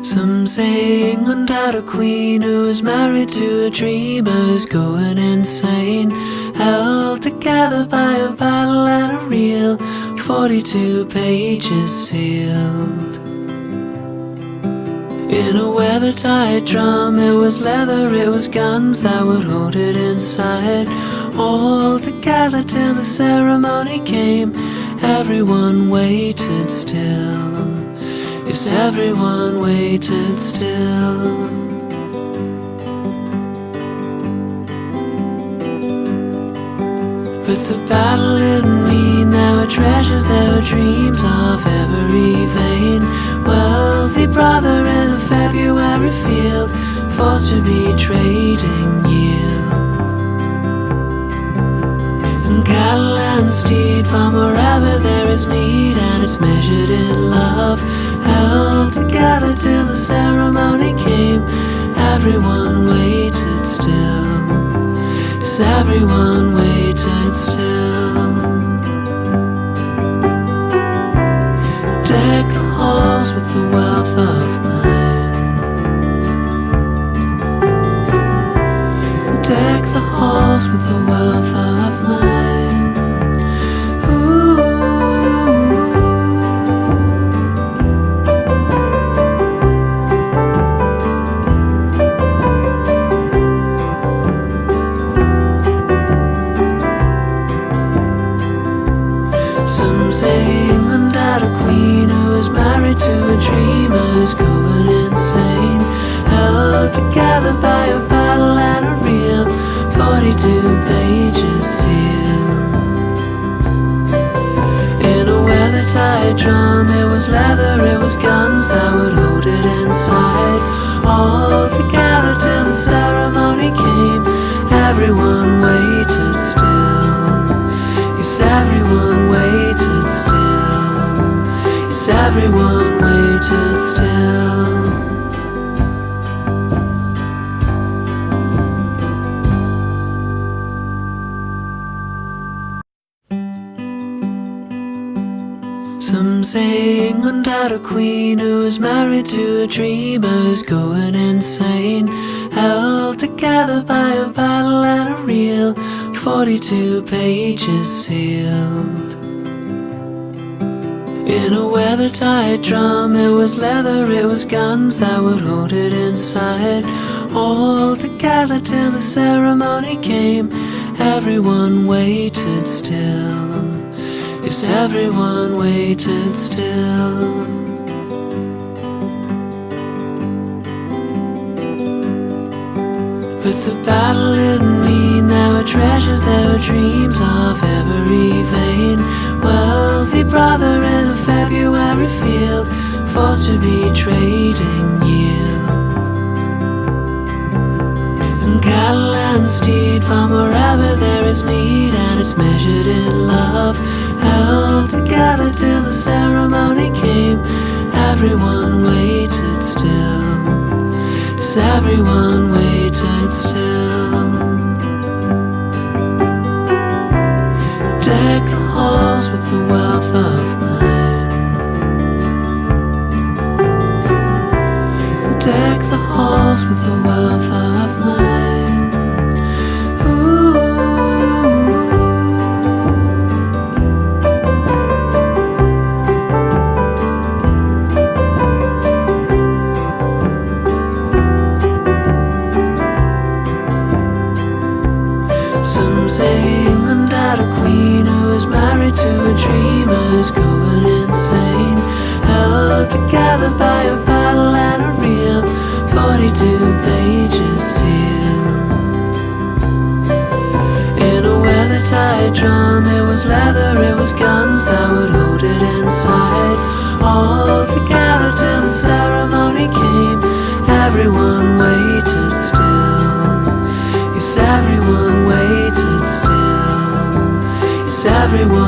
Some say England had a queen who was married to a dreamer who's going insane, held together by a battle and a reel, 42 pages sealed. In a weather-tight drum, it was leather, it was guns that would hold it inside. All together till the ceremony came, everyone waited still. Yes, everyone waited still. But the battle didn't mean there were treasures, there were dreams of every vein. Wealthy brother in a February field, forced to be trading yield. And cattle and steed from wherever there is need, and it's measured in love, held together till the ceremony came. Everyone waited still. Yes, everyone waited still. Deck the halls with the wealth of mine. Deck the halls with the wealth of mine. Ooh. Some say England had a queen who was married to a dreamer who's going insane, held together by a battle and a reel, 42 pages sealed. In a weather-tight drum, it was leather, it was guns that would hold it inside. All together till the ceremony came, everyone waited still. Yes, everyone waited still. Yes, everyone waited still. Some say England had a queen who was married to a dreamer who's going insane, held together by a battle and a reel, 42 pages sealed. In a weather-tight drum, it was leather, it was guns that would hold it inside. All together till the ceremony came, everyone waited still. Yes, everyone waited still. But the battle didn't mean there were treasures, there were dreams of every vein. Wealthy brother in a February field, forced to be trading yield. And cattle and steed from wherever there is need, and it's measured in love, held together till the ceremony came. Everyone waited still. Yes, everyone waited still. Deck the halls with the wealth of mine. Deck the halls with the wealth of mine. Ooh. Some say England had a queen who was married to a dreamer who's going insane, held together by a battle and a reel, 42 pages sealed. In a weather-tight drum, it was leather, it was guns that would hold it inside. All together till the ceremony came, everyone waited still. Yes, everyone waited still. Yes, everyone